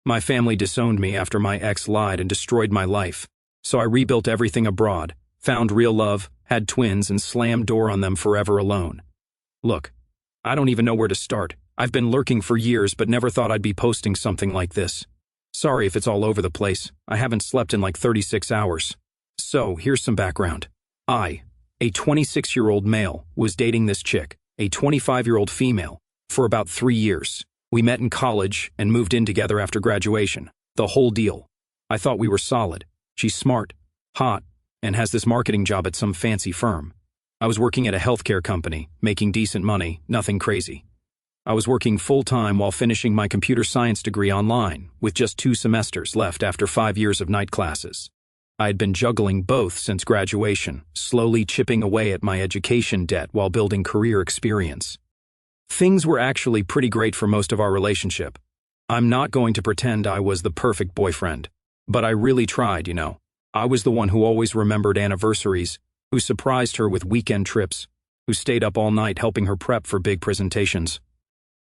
My family disowned me after my ex lied and destroyed my life. So I rebuilt everything abroad, found real love, had twins, and slammed door on them forever alone. Look, I don't even know where to start. I've been lurking for years but never thought I'd be posting something like this. Sorry if it's all over the place. I haven't slept in like 36 hours. So, here's some background. I, a 26-year-old male, was dating this chick, a 25-year-old female, for about 3 years. We met in college and moved in together after graduation. The whole deal. I thought we were solid. She's smart, hot, and has this marketing job at some fancy firm. I was working at a healthcare company, making decent money, nothing crazy. I was working full-time while finishing my computer science degree online, with just 2 semesters left after 5 years of night classes. I had been juggling both since graduation, slowly chipping away at my education debt while building career experience. Things were actually pretty great for most of our relationship. I'm not going to pretend I was the perfect boyfriend, but I really tried, you know. I was the one who always remembered anniversaries, who surprised her with weekend trips, who stayed up all night helping her prep for big presentations.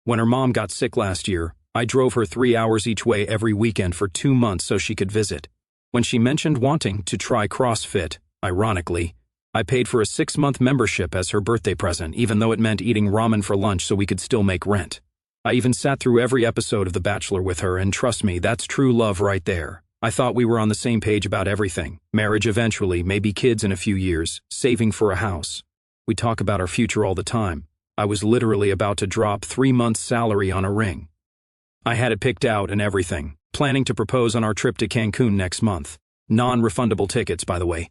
When her mom got sick last year, I drove her 3 hours each way every weekend for 2 months so she could visit. When she mentioned wanting to try CrossFit, ironically, I paid for a 6-month membership as her birthday present, even though it meant eating ramen for lunch so we could still make rent. I even sat through every episode of The Bachelor with her, and trust me, that's true love right there. I thought we were on the same page about everything. Marriage eventually, maybe kids in a few years, saving for a house. We talk about our future all the time. I was literally about to drop 3 months' salary on a ring. I had it picked out and everything, planning to propose on our trip to Cancun next month. Non-refundable tickets, by the way.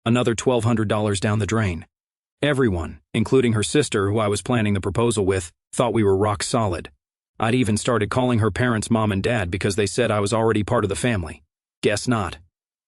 Another $1,200 down the drain. Everyone, including her sister who I was planning the proposal with, thought we were rock solid. I'd even started calling her parents mom and dad because they said I was already part of the family. Guess not.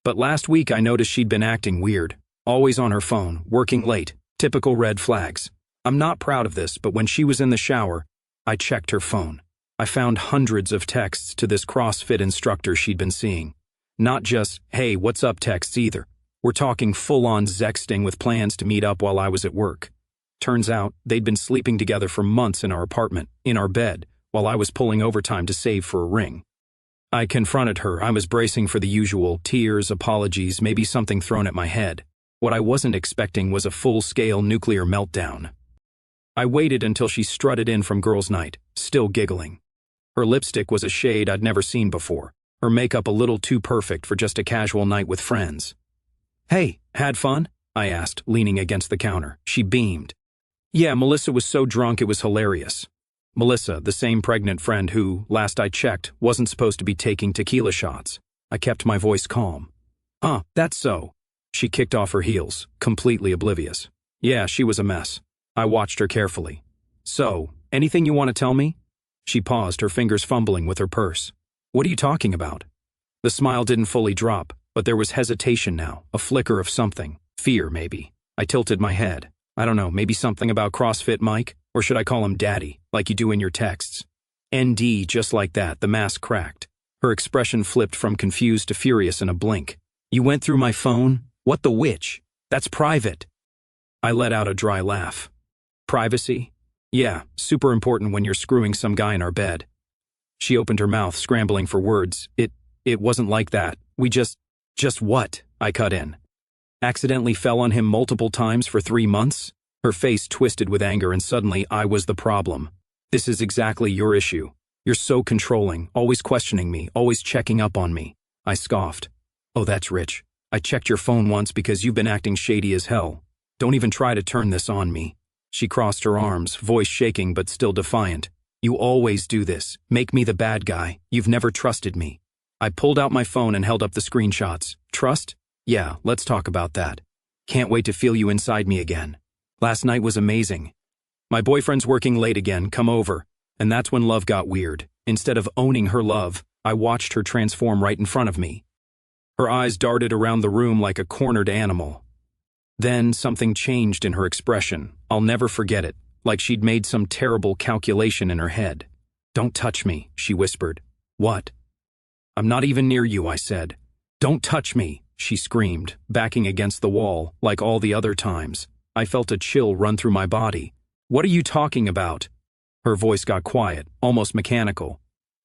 But last week I noticed she'd been acting weird, always on her phone, working late, typical red flags. I'm not proud of this, but when she was in the shower, I checked her phone. I found hundreds of texts to this CrossFit instructor she'd been seeing. Not just, hey, what's up texts either. We're talking full-on sexting with plans to meet up while I was at work. Turns out, they'd been sleeping together for months in our apartment, in our bed, while I was pulling overtime to save for a ring. I confronted her. I was bracing for the usual tears, apologies, maybe something thrown at my head. What I wasn't expecting was a full-scale nuclear meltdown. I waited until she strutted in from girls' night, still giggling. Her lipstick was a shade I'd never seen before, her makeup a little too perfect for just a casual night with friends. Hey, had fun? I asked, leaning against the counter. She beamed. Yeah, Melissa was so drunk it was hilarious. Melissa, the same pregnant friend who, last I checked, wasn't supposed to be taking tequila shots. I kept my voice calm. That's so. She kicked off her heels, completely oblivious. Yeah, she was a mess. I watched her carefully. So, anything you want to tell me? She paused, her fingers fumbling with her purse. What are you talking about? The smile didn't fully drop, but there was hesitation now, a flicker of something. Fear, maybe. I tilted my head. I don't know, maybe something about CrossFit Mike? Or should I call him Daddy, like you do in your texts? ND, just like that, the mask cracked. Her expression flipped from confused to furious in a blink. You went through my phone? What the witch? That's private. I let out a dry laugh. Privacy? Yeah, super important when you're screwing some guy in our bed. She opened her mouth, scrambling for words. It wasn't like that. We just what? I cut in. Accidentally fell on him multiple times for 3 months? Her face twisted with anger, and suddenly I was the problem. This is exactly your issue. You're so controlling, always questioning me, always checking up on me. I scoffed. Oh, that's rich. I checked your phone once because you've been acting shady as hell. Don't even try to turn this on me. She crossed her arms, voice shaking but still defiant. You always do this. Make me the bad guy. You've never trusted me. I pulled out my phone and held up the screenshots. Trust? Yeah, let's talk about that. Can't wait to feel you inside me again. Last night was amazing. My boyfriend's working late again, come over. And that's when love got weird. Instead of owning her love, I watched her transform right in front of me. Her eyes darted around the room like a cornered animal. Then something changed in her expression. I'll never forget it, like she'd made some terrible calculation in her head. Don't touch me, she whispered. What? I'm not even near you, I said. Don't touch me, she screamed, backing against the wall, like all the other times. I felt a chill run through my body. What are you talking about? Her voice got quiet, almost mechanical.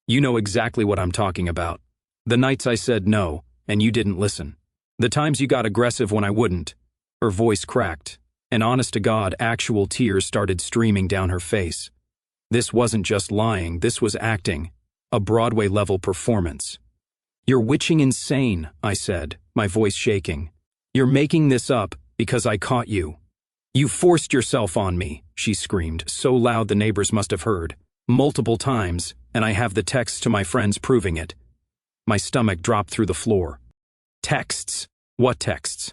You know exactly what I'm talking about. The nights I said no, and you didn't listen. The times you got aggressive when I wouldn't. Her voice cracked, and honest to God, actual tears started streaming down her face. This wasn't just lying, this was acting. A Broadway-level performance. You're witching insane, I said, my voice shaking. You're making this up because I caught you. You forced yourself on me, she screamed, so loud the neighbors must have heard. Multiple times, and I have the texts to my friends proving it. My stomach dropped through the floor. Texts? What texts?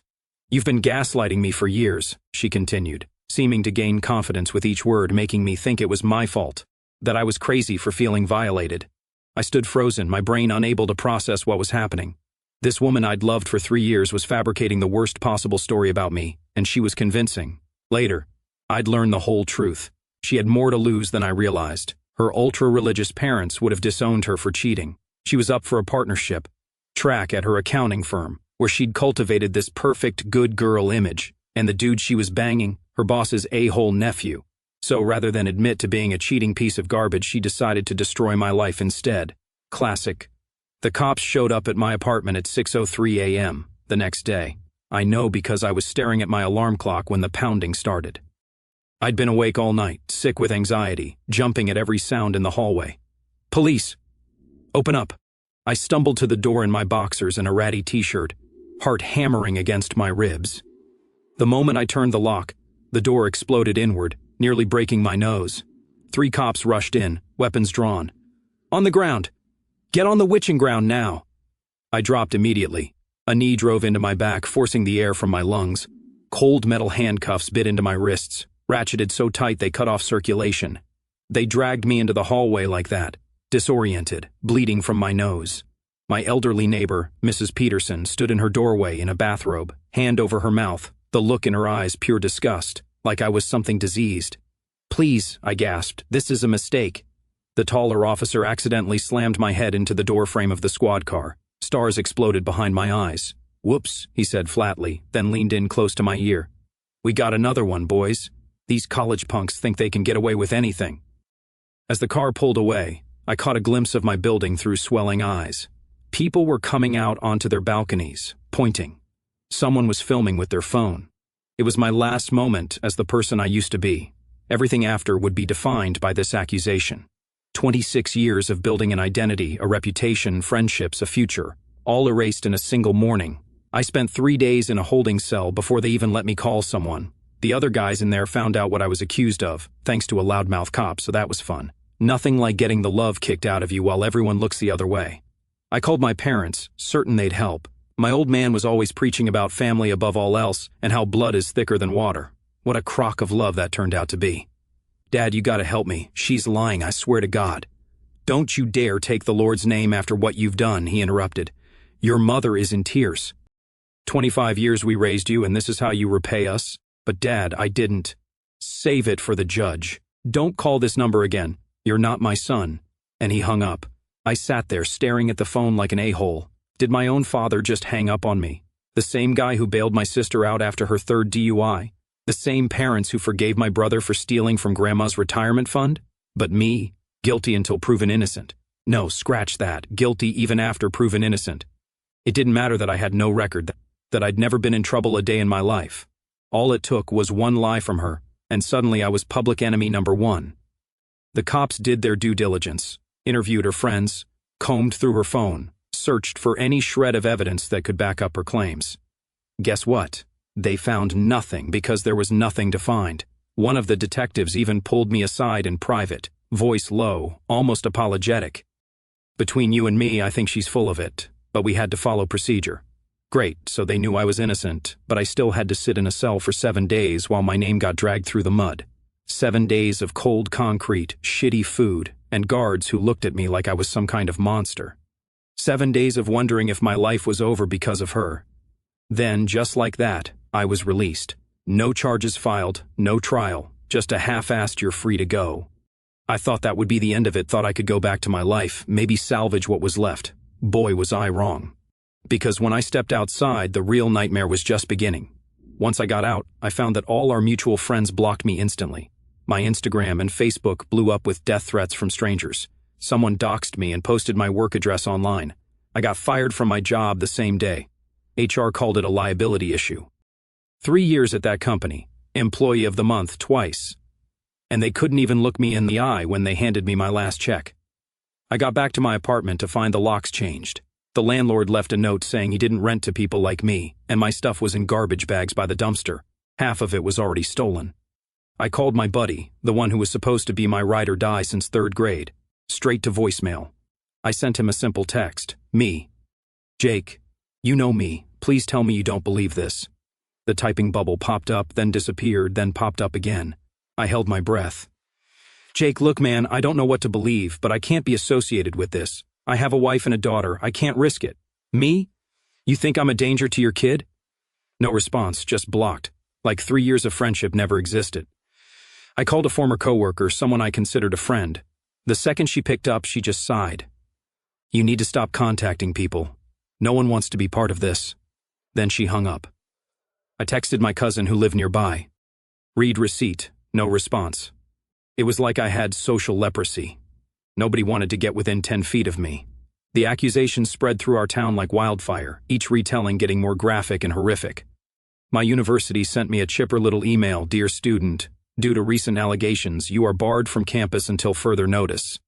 You've been gaslighting me for years, she continued, seeming to gain confidence with each word, making me think it was my fault, that I was crazy for feeling violated. I stood frozen, my brain unable to process what was happening. This woman I'd loved for 3 years was fabricating the worst possible story about me, and she was convincing. Later, I'd learn the whole truth. She had more to lose than I realized. Her ultra-religious parents would have disowned her for cheating. She was up for a partnership, track at her accounting firm, where she'd cultivated this perfect good girl image, and the dude she was banging, her boss's a-hole nephew. So rather than admit to being a cheating piece of garbage, she decided to destroy my life instead. Classic. The cops showed up at my apartment at 6:03 a.m. the next day. I know because I was staring at my alarm clock when the pounding started. I'd been awake all night, sick with anxiety, jumping at every sound in the hallway. Police! Open up! I stumbled to the door in my boxers and a ratty t-shirt, heart hammering against my ribs. The moment I turned the lock, the door exploded inward, nearly breaking my nose. 3 cops rushed in, weapons drawn. On the ground! Get on the witching ground now! I dropped immediately. A knee drove into my back, forcing the air from my lungs. Cold metal handcuffs bit into my wrists, ratcheted so tight they cut off circulation. They dragged me into the hallway like that, disoriented, bleeding from my nose. My elderly neighbor, Mrs. Peterson, stood in her doorway in a bathrobe, hand over her mouth, the look in her eyes pure disgust, like I was something diseased. Please, I gasped, this is a mistake. The taller officer accidentally slammed my head into the doorframe of the squad car. Stars exploded behind my eyes. Whoops, he said flatly, then leaned in close to my ear. We got another one, boys. These college punks think they can get away with anything. As the car pulled away, I caught a glimpse of my building through swelling eyes. People were coming out onto their balconies, pointing. Someone was filming with their phone. It was my last moment as the person I used to be. Everything after would be defined by this accusation. 26 years of building an identity, a reputation, friendships, a future, all erased in a single morning. I spent 3 days in a holding cell before they even let me call someone. The other guys in there found out what I was accused of, thanks to a loudmouth cop, so that was fun. Nothing like getting the love kicked out of you while everyone looks the other way. I called my parents, certain they'd help. My old man was always preaching about family above all else and how blood is thicker than water. What a crock of love that turned out to be. Dad, you gotta help me. She's lying, I swear to God. Don't you dare take the Lord's name after what you've done, he interrupted. Your mother is in tears. 25 years we raised you and this is how you repay us? But Dad, I didn't. Save it for the judge. Don't call this number again. You're not my son. And he hung up. I sat there staring at the phone like an a-hole. Did my own father just hang up on me? The same guy who bailed my sister out after her 3rd DUI? The same parents who forgave my brother for stealing from Grandma's retirement fund? But me, guilty until proven innocent. No, scratch that, guilty even after proven innocent. It didn't matter that I had no record, that I'd never been in trouble a day in my life. All it took was one lie from her, and suddenly I was public enemy number 1. The cops did their due diligence, interviewed her friends, combed through her phone, searched for any shred of evidence that could back up her claims. Guess what? They found nothing because there was nothing to find. One of the detectives even pulled me aside in private, voice low, almost apologetic. Between you and me, I think she's full of it, but we had to follow procedure. Great, so they knew I was innocent, but I still had to sit in a cell for 7 days while my name got dragged through the mud. 7 days of cold concrete, shitty food, and guards who looked at me like I was some kind of monster. 7 days of wondering if my life was over because of her. Then, just like that, I was released. No charges filed, no trial, just a half-assed "you're free to go." I thought that would be the end of it, thought I could go back to my life, maybe salvage what was left. Boy, was I wrong. Because when I stepped outside, the real nightmare was just beginning. Once I got out, I found that all our mutual friends blocked me instantly. My Instagram and Facebook blew up with death threats from strangers. Someone doxed me and posted my work address online. I got fired from my job the same day. HR called it a liability issue. 3 years at that company, employee of the month twice. And they couldn't even look me in the eye when they handed me my last check. I got back to my apartment to find the locks changed. The landlord left a note saying he didn't rent to people like me, and my stuff was in garbage bags by the dumpster. Half of it was already stolen. I called my buddy, the one who was supposed to be my ride or die since 3rd grade, straight to voicemail. I sent him a simple text. Me. Jake, you know me. Please tell me you don't believe this. The typing bubble popped up, then disappeared, then popped up again. I held my breath. Jake, look man, I don't know what to believe, but I can't be associated with this. I have a wife and a daughter. I can't risk it. Me? You think I'm a danger to your kid? No response, just blocked. Like 3 years of friendship never existed. I called a former coworker, someone I considered a friend. The second she picked up, she just sighed. You need to stop contacting people. No one wants to be part of this. Then she hung up. I texted my cousin who lived nearby. Read receipt, no response. It was like I had social leprosy. Nobody wanted to get within 10 feet of me. The accusations spread through our town like wildfire, each retelling getting more graphic and horrific. My university sent me a chipper little email, Dear student, due to recent allegations, you are barred from campus until further notice.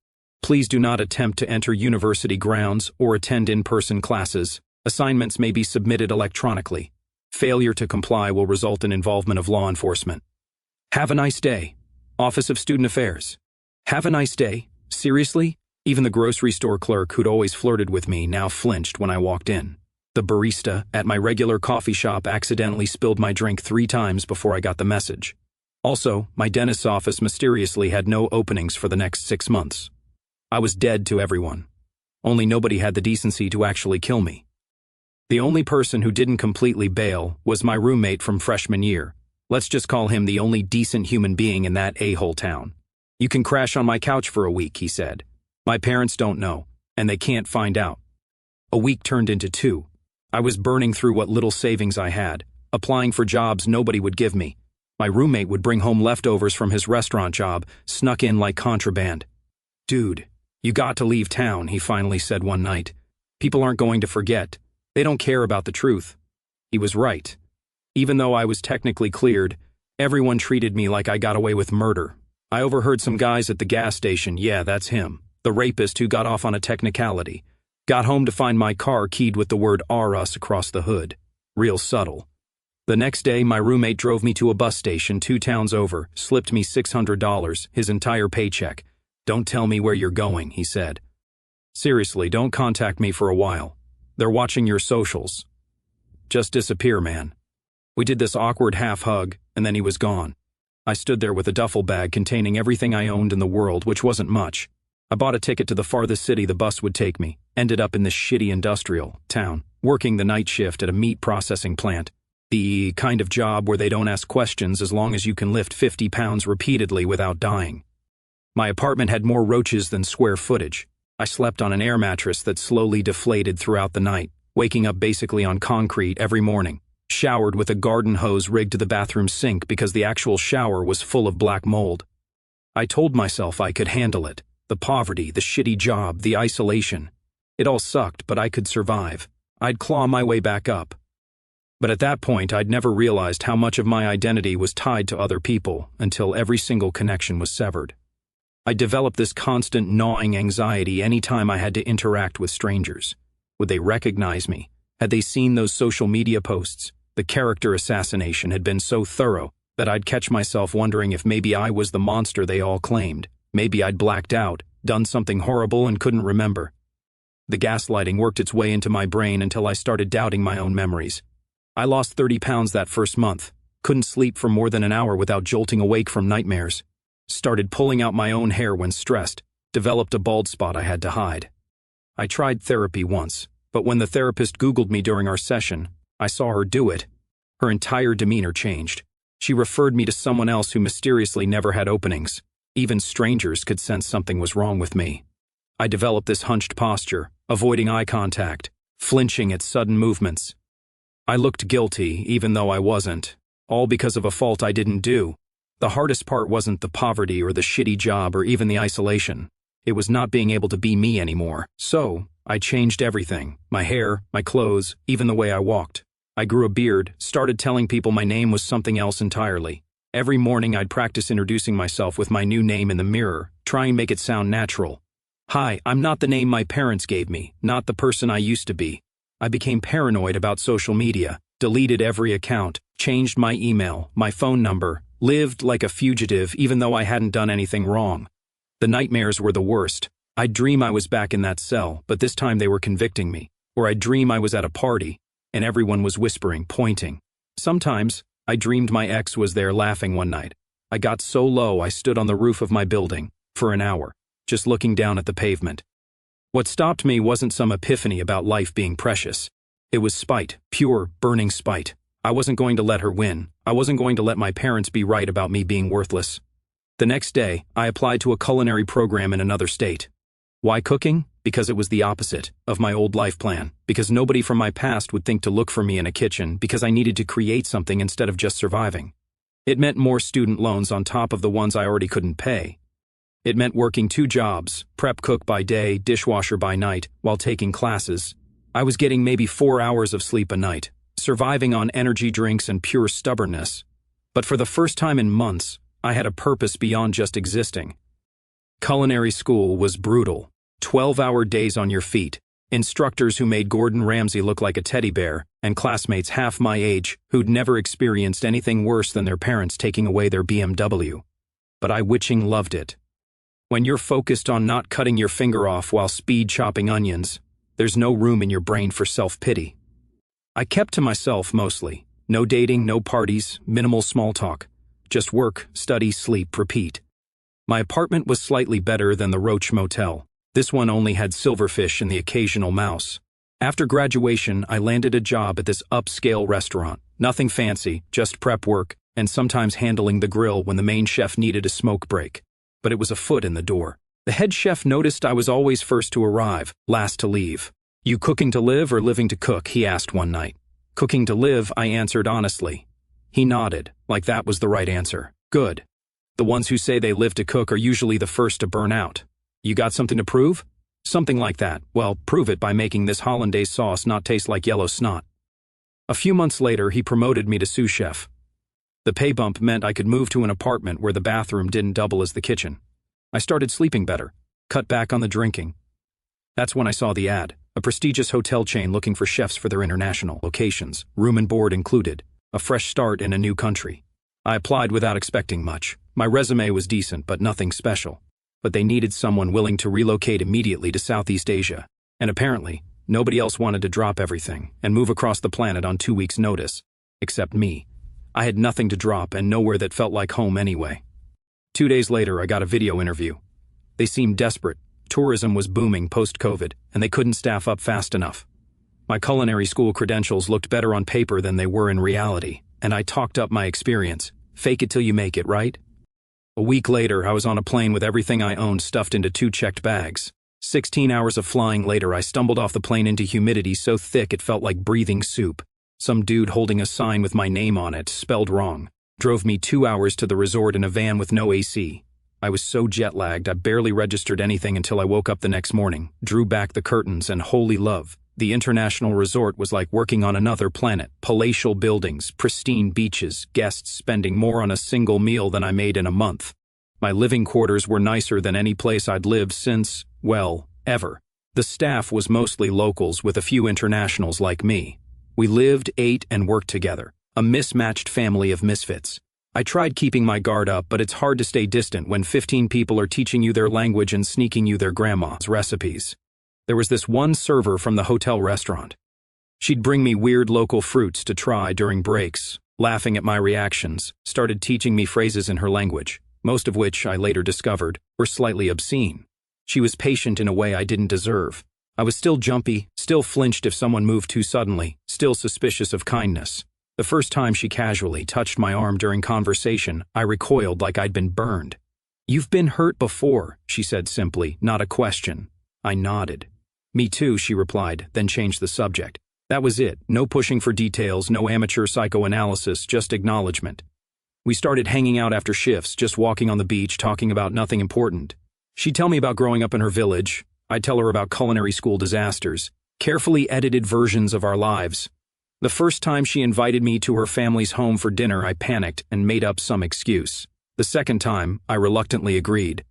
Please do not attempt to enter university grounds or attend in-person classes. Assignments may be submitted electronically. Failure to comply will result in involvement of law enforcement. Have a nice day. Office of Student Affairs. Have a nice day. Seriously? Even the grocery store clerk who'd always flirted with me now flinched when I walked in. The barista at my regular coffee shop accidentally spilled my drink 3 times before I got the message. Also, my dentist's office mysteriously had no openings for the next 6 months. I was dead to everyone. Only nobody had the decency to actually kill me. The only person who didn't completely bail was my roommate from freshman year. Let's just call him the only decent human being in that a-hole town. You can crash on my couch for a week, he said. My parents don't know, and they can't find out. A week turned into 2. I was burning through what little savings I had, applying for jobs nobody would give me. My roommate would bring home leftovers from his restaurant job, snuck in like contraband. Dude, you got to leave town, he finally said one night. People aren't going to forget. They don't care about the truth. He was right. Even though I was technically cleared, everyone treated me like I got away with murder. I overheard some guys at the gas station, yeah, that's him, the rapist who got off on a technicality. Got home to find my car keyed with the word R-us across the hood. Real subtle. The next day, my roommate drove me to a bus station 2 towns over, slipped me $600, his entire paycheck. Don't tell me where you're going, he said. Seriously, don't contact me for a while. They're watching your socials. Just disappear, man. We did this awkward half hug, and then he was gone. I stood there with a duffel bag containing everything I owned in the world, which wasn't much. I bought a ticket to the farthest city the bus would take me, ended up in this shitty industrial town, working the night shift at a meat processing plant. The kind of job where they don't ask questions as long as you can lift 50 pounds repeatedly without dying. My apartment had more roaches than square footage. I slept on an air mattress that slowly deflated throughout the night, waking up basically on concrete every morning. Showered with a garden hose rigged to the bathroom sink because the actual shower was full of black mold. I told myself I could handle it. The poverty, the shitty job, the isolation. It all sucked, but I could survive. I'd claw my way back up. But at that point, I'd never realized how much of my identity was tied to other people until every single connection was severed. I developed this constant gnawing anxiety any time I had to interact with strangers. Would they recognize me? Had they seen those social media posts? The character assassination had been so thorough that I'd catch myself wondering if maybe I was the monster they all claimed. Maybe I'd blacked out, done something horrible and couldn't remember. The gaslighting worked its way into my brain until I started doubting my own memories. I lost 30 pounds that first month, couldn't sleep for more than an hour without jolting awake from nightmares. Started pulling out my own hair when stressed, developed a bald spot I had to hide. I tried therapy once, but when the therapist Googled me during our session, I saw her do it. Her entire demeanor changed. She referred me to someone else who mysteriously never had openings. Even strangers could sense something was wrong with me. I developed this hunched posture, avoiding eye contact, flinching at sudden movements. I looked guilty, even though I wasn't, all because of a fault I didn't do. The hardest part wasn't the poverty or the shitty job or even the isolation. It was not being able to be me anymore. So, I changed everything. My hair, my clothes, even the way I walked. I grew a beard, started telling people my name was something else entirely. Every morning I'd practice introducing myself with my new name in the mirror, try and make it sound natural. Hi, I'm not the name my parents gave me, not the person I used to be. I became paranoid about social media, deleted every account, changed my email, my phone number, lived like a fugitive even though I hadn't done anything wrong. The nightmares were the worst. I'd dream I was back in that cell, but this time they were convicting me. Or I'd dream I was at a party, and everyone was whispering, pointing. Sometimes, I dreamed my ex was there laughing one night. I got so low I stood on the roof of my building, for an hour, just looking down at the pavement. What stopped me wasn't some epiphany about life being precious. It was spite, pure, burning spite. I wasn't going to let her win. I wasn't going to let my parents be right about me being worthless. The next day, I applied to a culinary program in another state. Why cooking? Because it was the opposite of my old life plan. Because nobody from my past would think to look for me in a kitchen. Because I needed to create something instead of just surviving. It meant more student loans on top of the ones I already couldn't pay. It meant working 2 jobs, prep cook by day, dishwasher by night, while taking classes. I was getting maybe 4 hours of sleep a night, surviving on energy drinks and pure stubbornness. But for the first time in months, I had a purpose beyond just existing. Culinary school was brutal. 12-hour days on your feet, instructors who made Gordon Ramsay look like a teddy bear, and classmates half my age who'd never experienced anything worse than their parents taking away their BMW. But I witching loved it. When you're focused on not cutting your finger off while speed chopping onions, there's no room in your brain for self-pity. I kept to myself mostly. No dating, no parties, minimal small talk. Just work, study, sleep, repeat. My apartment was slightly better than the Roach Motel. This one only had silverfish and the occasional mouse. After graduation, I landed a job at this upscale restaurant. Nothing fancy, just prep work, and sometimes handling the grill when the main chef needed a smoke break. But it was a foot in the door. The head chef noticed I was always first to arrive, last to leave. "You cooking to live or living to cook?" he asked one night. "Cooking to live," I answered honestly. He nodded, like that was the right answer. "Good. The ones who say they live to cook are usually the first to burn out. You got something to prove?" "Something like that. Well, prove it by making this hollandaise sauce not taste like yellow snot." A few months later, he promoted me to sous chef. The pay bump meant I could move to an apartment where the bathroom didn't double as the kitchen. I started sleeping better, cut back on the drinking. That's when I saw the ad, a prestigious hotel chain looking for chefs for their international locations, room and board included, a fresh start in a new country. I applied without expecting much. My resume was decent, but nothing special. But they needed someone willing to relocate immediately to Southeast Asia. And apparently, nobody else wanted to drop everything and move across the planet on 2 weeks' notice. Except me. I had nothing to drop and nowhere that felt like home anyway. 2 days later, I got a video interview. They seemed desperate. Tourism was booming post-COVID, and they couldn't staff up fast enough. My culinary school credentials looked better on paper than they were in reality, and I talked up my experience. Fake it till you make it, right? A week later, I was on a plane with everything I owned stuffed into 2 checked bags. 16 hours of flying later, I stumbled off the plane into humidity so thick it felt like breathing soup. Some dude holding a sign with my name on it, spelled wrong, drove me 2 hours to the resort in a van with no AC. I was so jet-lagged I barely registered anything until I woke up the next morning, drew back the curtains, and holy love, the international resort was like working on another planet. Palatial buildings, pristine beaches, guests spending more on a single meal than I made in a month. My living quarters were nicer than any place I'd lived since, well, ever. The staff was mostly locals with a few internationals like me. We lived, ate, and worked together, a mismatched family of misfits. I tried keeping my guard up, but it's hard to stay distant when 15 people are teaching you their language and sneaking you their grandma's recipes. There was this one server from the hotel restaurant. She'd bring me weird local fruits to try during breaks, laughing at my reactions, started teaching me phrases in her language, most of which, I later discovered, were slightly obscene. She was patient in a way I didn't deserve. I was still jumpy, still flinched if someone moved too suddenly, still suspicious of kindness. The first time she casually touched my arm during conversation, I recoiled like I'd been burned. "You've been hurt before," she said simply, not a question. I nodded. "Me too," she replied, then changed the subject. That was it. No pushing for details, no amateur psychoanalysis, just acknowledgement. We started hanging out after shifts, just walking on the beach, talking about nothing important. She'd tell me about growing up in her village. I'd tell her about culinary school disasters, carefully edited versions of our lives. The first time she invited me to her family's home for dinner, I panicked and made up some excuse. The second time, I reluctantly agreed.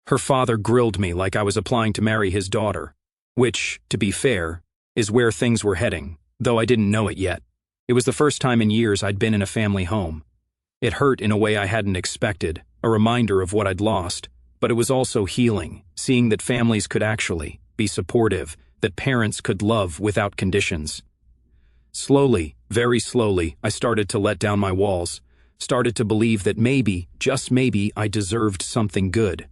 Her father grilled me like I was applying to marry his daughter, which, to be fair, is where things were heading, though I didn't know it yet. It was the first time in years I'd been in a family home. It hurt in a way I hadn't expected, a reminder of what I'd lost, but it was also healing, seeing that families could actually be supportive, that parents could love without conditions. Slowly, very slowly, I started to let down my walls, started to believe that maybe, just maybe, I deserved something good.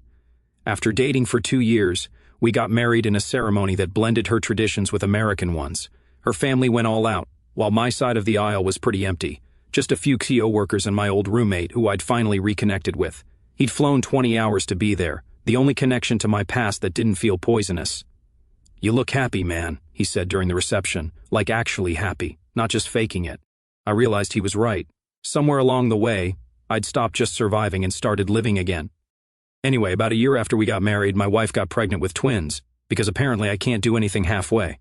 After dating for 2 years, we got married in a ceremony that blended her traditions with American ones. Her family went all out, while my side of the aisle was pretty empty. Just a few co-workers and my old roommate who I'd finally reconnected with. He'd flown 20 hours to be there, the only connection to my past that didn't feel poisonous. "You look happy, man," he said during the reception, like actually happy, not just faking it. I realized he was right. Somewhere along the way, I'd stopped just surviving and started living again. Anyway, about a year after we got married, my wife got pregnant with twins, because apparently I can't do anything halfway.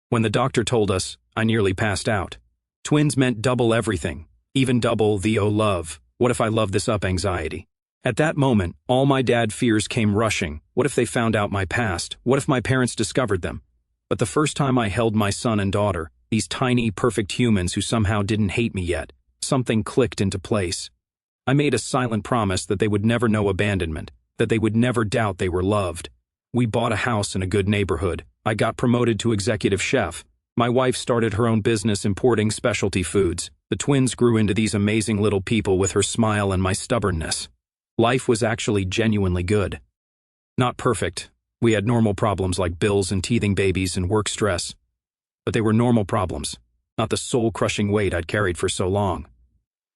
When the doctor told us, I nearly passed out. Twins meant double everything, even double the "oh love, what if I love this up" anxiety. At that moment, all my dad fears came rushing. What if they found out my past? What if my parents discovered them? But the first time I held my son and daughter, these tiny, perfect humans who somehow didn't hate me yet, something clicked into place. I made a silent promise that they would never know abandonment, that they would never doubt they were loved. We bought a house in a good neighborhood. I got promoted to executive chef. My wife started her own business importing specialty foods. The twins grew into these amazing little people with her smile and my stubbornness. Life was actually genuinely good. Not perfect. We had normal problems like bills and teething babies and work stress. But they were normal problems, not the soul-crushing weight I'd carried for so long.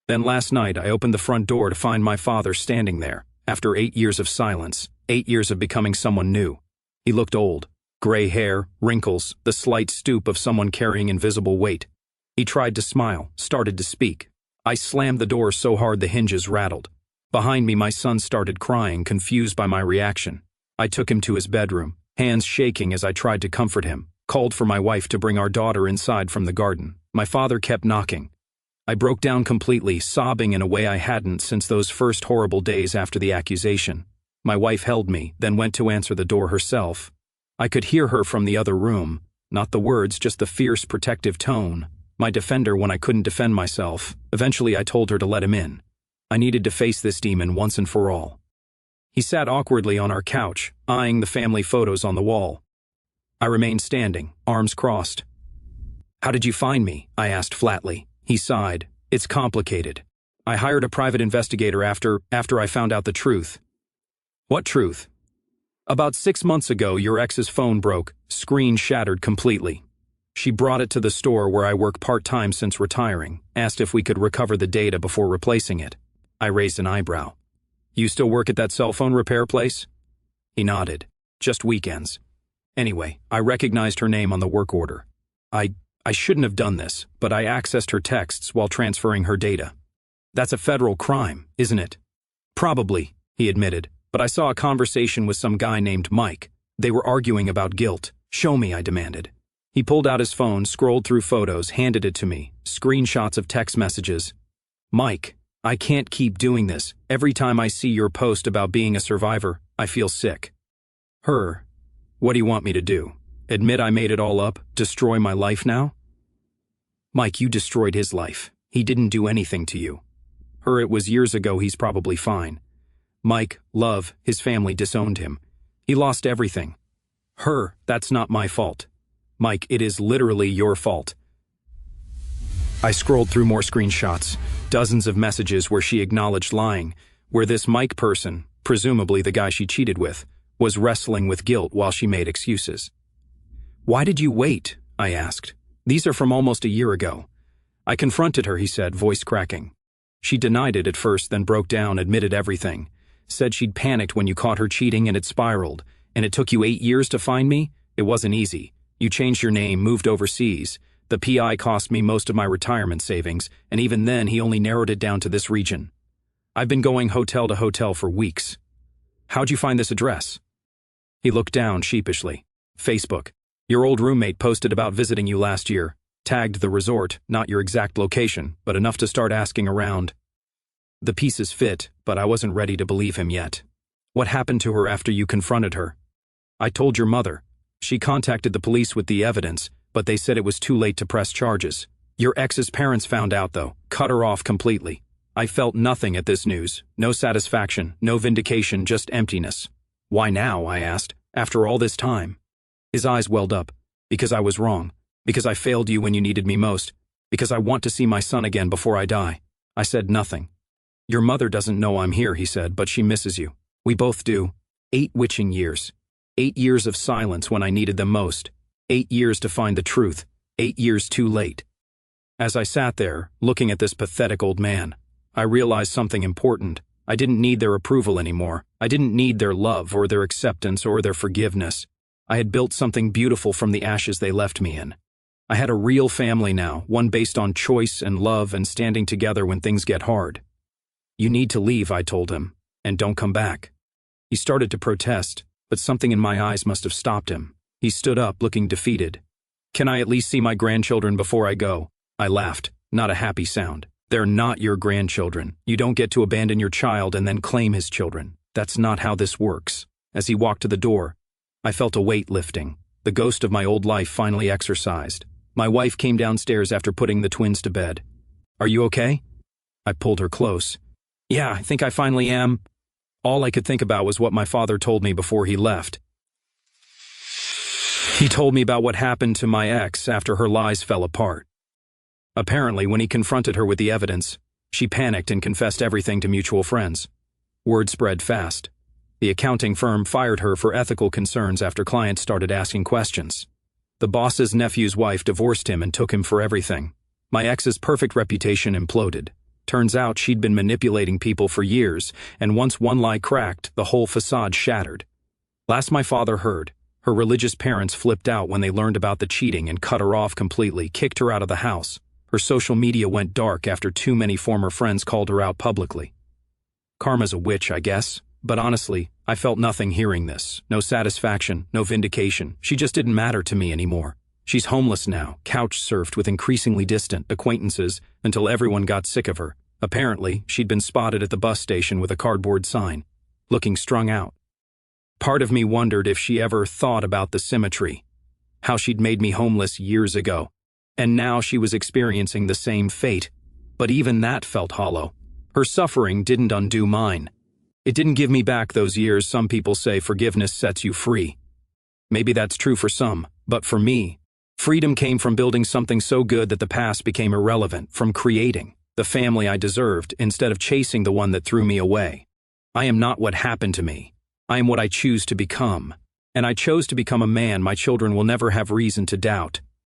Then last night, I opened the front door to find my father standing there, after 8 years of silence, 8 years of becoming someone new. He looked old. Gray hair, wrinkles, the slight stoop of someone carrying invisible weight. He tried to smile, started to speak. I slammed the door so hard the hinges rattled. Behind me, my son started crying, confused by my reaction. I took him to his bedroom, hands shaking as I tried to comfort him, called for my wife to bring our daughter inside from the garden. My father kept knocking. I broke down completely, sobbing in a way I hadn't since those first horrible days after the accusation. My wife held me, then went to answer the door herself. I could hear her from the other room, not the words, just the fierce, protective tone. My defender when I couldn't defend myself. Eventually I told her to let him in. I needed to face this demon once and for all. He sat awkwardly on our couch, eyeing the family photos on the wall. I remained standing, arms crossed. "How did you find me?" I asked flatly. He sighed. "It's complicated. I hired a private investigator after I found out the truth." "What truth?" "About 6 months ago, your ex's phone broke, screen shattered completely. She brought it to the store where I work part-time since retiring, asked if we could recover the data before replacing it." I raised an eyebrow. "You still work at that cell phone repair place?" He nodded. "Just weekends." Anyway, I recognized her name on the work order. I shouldn't have done this, but I accessed her texts while transferring her data. "That's a federal crime, isn't it?" "Probably," he admitted, "but I saw a conversation with some guy named Mike. They were arguing about guilt." "Show me," I demanded. He pulled out his phone, scrolled through photos, handed it to me, screenshots of text messages. "Mike, I can't keep doing this. Every time I see your post about being a survivor, I feel sick." "Her, what do you want me to do? Admit I made it all up? Destroy my life now?" "Mike, you destroyed his life. He didn't do anything to you." "Her, it was years ago, he's probably fine." "Mike, love, his family disowned him. He lost everything." "Her, that's not my fault." "Mike, it is literally your fault." I scrolled through more screenshots, dozens of messages where she acknowledged lying, where this Mike person, presumably the guy she cheated with, was wrestling with guilt while she made excuses. "Why did you wait?" I asked. "These are from almost a year ago." I confronted her, he said, voice cracking. She denied it at first, then broke down, admitted everything. Said she'd panicked when you caught her cheating and it spiraled. "And it took you 8 years to find me? It wasn't easy. You changed your name, moved overseas. The PI cost me most of my retirement savings, and even then he only narrowed it down to this region. I've been going hotel to hotel for weeks." How'd you find this address? He looked down sheepishly. Facebook. Your old roommate posted about visiting you last year. Tagged the resort, not your exact location, but enough to start asking around. The pieces fit, but I wasn't ready to believe him yet. What happened to her after you confronted her? I told your mother. She contacted the police with the evidence, but they said it was too late to press charges. Your ex's parents found out, though, cut her off completely. I felt nothing at this news. No satisfaction, no vindication, just emptiness. Why now, I asked, after all this time? His eyes welled up. Because I was wrong. Because I failed you when you needed me most. Because I want to see my son again before I die. I said nothing. Your mother doesn't know I'm here, he said, but she misses you. We both do. 8 witching years. 8 years of silence when I needed them most. 8 years to find the truth. 8 years too late. As I sat there, looking at this pathetic old man, I realized something important. I didn't need their approval anymore. I didn't need their love or their acceptance or their forgiveness. I had built something beautiful from the ashes they left me in. I had a real family now, one based on choice and love and standing together when things get hard. You need to leave, I told him, and don't come back. He started to protest, but something in my eyes must have stopped him. He stood up, looking defeated. Can I at least see my grandchildren before I go? I laughed, not a happy sound. They're not your grandchildren. You don't get to abandon your child and then claim his children. That's not how this works. As he walked to the door, I felt a weight lifting. The ghost of my old life finally exorcised. My wife came downstairs after putting the twins to bed. Are you okay? I pulled her close. Yeah, I think I finally am. All I could think about was what my father told me before he left. He told me about what happened to my ex after her lies fell apart. Apparently, when he confronted her with the evidence, she panicked and confessed everything to mutual friends. Word spread fast. The accounting firm fired her for ethical concerns after clients started asking questions. The boss's nephew's wife divorced him and took him for everything. My ex's perfect reputation imploded. Turns out she'd been manipulating people for years, and once one lie cracked, the whole facade shattered. Last my father heard, her religious parents flipped out when they learned about the cheating and cut her off completely, kicked her out of the house. Her social media went dark after too many former friends called her out publicly. Karma's a witch, I guess. But honestly, I felt nothing hearing this. No satisfaction, no vindication. She just didn't matter to me anymore. She's homeless now, couch-surfed with increasingly distant acquaintances until everyone got sick of her. Apparently, she'd been spotted at the bus station with a cardboard sign, looking strung out. Part of me wondered if she ever thought about the symmetry, how she'd made me homeless years ago, and now she was experiencing the same fate. But even that felt hollow. Her suffering didn't undo mine. It didn't give me back those years some people say forgiveness sets you free. Maybe that's true for some, but for me, freedom came from building something so good that the past became irrelevant, from creating the family I deserved instead of chasing the one that threw me away. I am not what happened to me. I am what I choose to become. And I chose to become a man my children will never have reason to doubt.